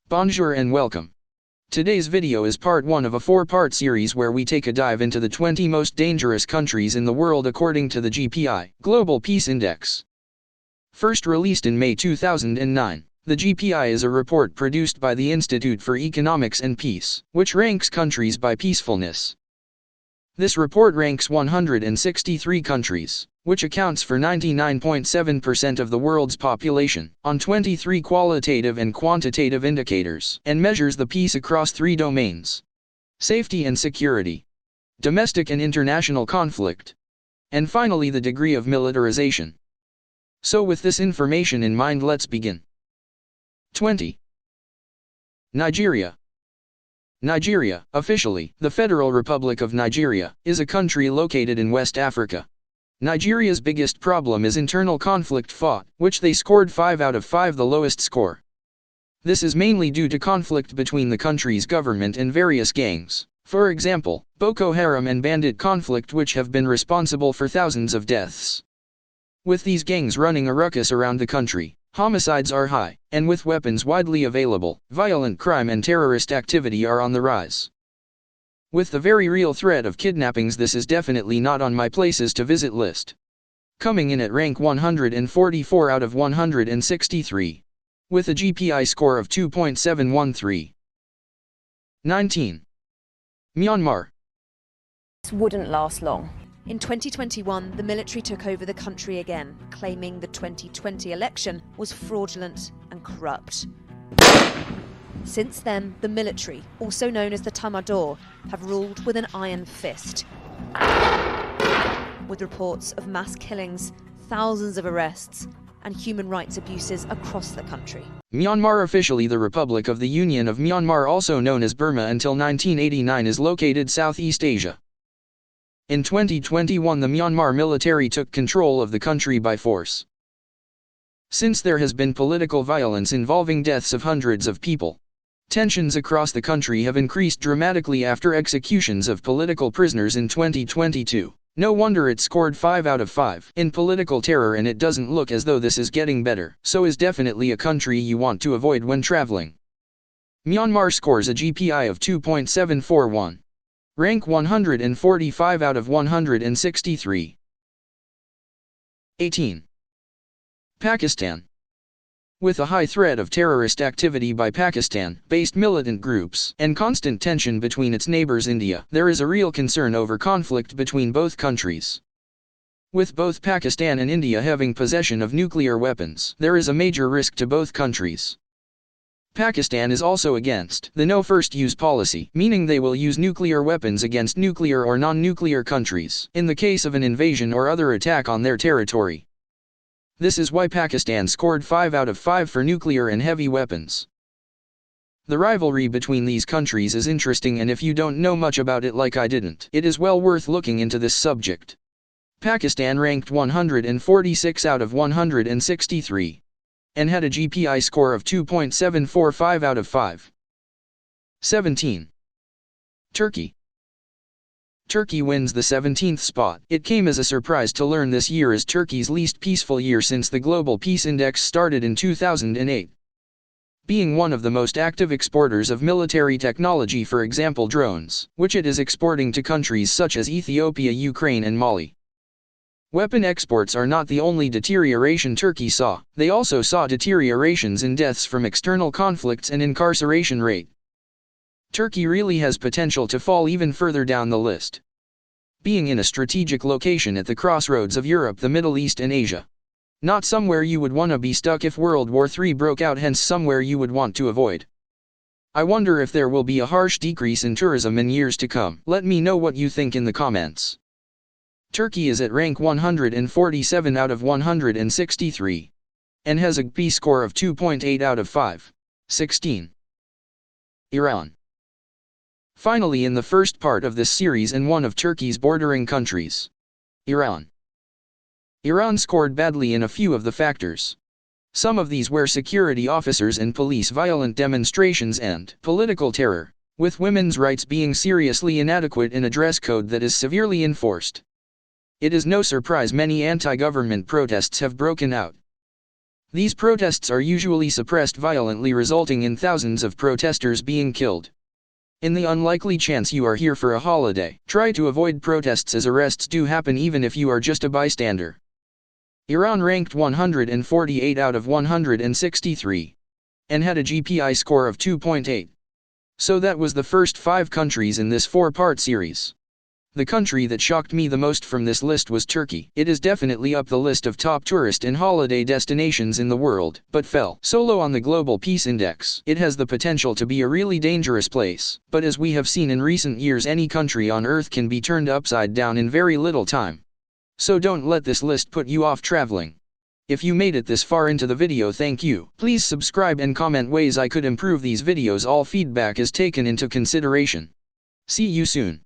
Bonjour and welcome. Today's video is part 1 of a 4-part series where we take a dive into the 20 most dangerous countries in the world according to the GPI, Global Peace Index. First released in May 2009, the GPI is a report produced by the Institute for Economics and Peace, which ranks countries by peacefulness. This report ranks 163 countries, which accounts for 99.7% of the world's population, on 23 qualitative and quantitative indicators, and measures the peace across 3 domains: safety and security, domestic and international conflict, and finally the degree of militarization. So with this information in mind, let's begin. 20. Nigeria. Nigeria, officially, the Federal Republic of Nigeria, is a country located in West Africa. Nigeria's biggest problem is internal conflict fought, which they scored 5 out of 5, the lowest score. This is mainly due to conflict between the country's government and various gangs, for example, Boko Haram and bandit conflict, which have been responsible for thousands of deaths. With these gangs running a ruckus around the country, homicides are high, and with weapons widely available, violent crime and terrorist activity are on the rise. With the very real threat of kidnappings, this is definitely not on my places to visit list. Coming in at rank 144 out of 163. With a GPI score of 2.713. 19. Myanmar. This wouldn't last long. In 2021, the military took over the country again, claiming the 2020 election was fraudulent and corrupt. Since then, the military, also known as the Tatmadaw, have ruled with an iron fist, with reports of mass killings, thousands of arrests, and human rights abuses across the country. Myanmar, officially the Republic of the Union of Myanmar, also known as Burma until 1989, is located Southeast Asia. In 2021, the Myanmar military took control of the country by force. Since there has been political violence involving deaths of hundreds of people, tensions across the country have increased dramatically after executions of political prisoners in 2022. No wonder it scored 5 out of 5 in political terror, and it doesn't look as though this is getting better, so is definitely a country you want to avoid when traveling. Myanmar scores a GPI of 2.741. Rank 145 out of 163. 18. Pakistan. With a high threat of terrorist activity by Pakistan-based militant groups and constant tension between its neighbors India, there is a real concern over conflict between both countries. With both Pakistan and India having possession of nuclear weapons, there is a major risk to both countries. Pakistan is also against the no first use policy, meaning they will use nuclear weapons against nuclear or non-nuclear countries in the case of an invasion or other attack on their territory. This is why Pakistan scored 5 out of 5 for nuclear and heavy weapons. The rivalry between these countries is interesting, and if you don't know much about it like I didn't, it is well worth looking into this subject. Pakistan ranked 146 out of 163. And had a GPI score of 2.745 out of 5. 17. Turkey. Turkey wins the 17th spot. It came as a surprise to learn this year is Turkey's least peaceful year since the Global Peace Index started in 2008. Being one of the most active exporters of military technology, for example drones, which it is exporting to countries such as Ethiopia, Ukraine and Mali. Weapon exports are not the only deterioration Turkey saw, they also saw deteriorations in deaths from external conflicts and incarceration rate. Turkey really has potential to fall even further down the list. Being in a strategic location at the crossroads of Europe, the Middle East and Asia. Not somewhere you would want to be stuck if World War III broke out, hence somewhere you would want to avoid. I wonder if there will be a harsh decrease in tourism in years to come. Let me know what you think in the comments. Turkey is at rank 147 out of 163. And has a GPI score of 2.8 out of 5. 16. Iran. Finally, in the first part of this series and one of Turkey's bordering countries. Iran. Iran scored badly in a few of the factors. Some of these were security officers and police, violent demonstrations and political terror, with women's rights being seriously inadequate in a dress code that is severely enforced. It is no surprise many anti-government protests have broken out. These protests are usually suppressed violently, resulting in thousands of protesters being killed. In the unlikely chance you are here for a holiday, try to avoid protests as arrests do happen even if you are just a bystander. Iran ranked 148 out of 163. And had a GPI score of 2.8. So that was the first 5 countries in this 4-part series. The country that shocked me the most from this list was Turkey. It is definitely up the list of top tourist and holiday destinations in the world, but fell so low on the Global Peace Index. It has the potential to be a really dangerous place, but as we have seen in recent years, any country on Earth can be turned upside down in very little time. So don't let this list put you off traveling. If you made it this far into the video, thank you. Please subscribe and comment ways I could improve these videos. All feedback is taken into consideration. See you soon.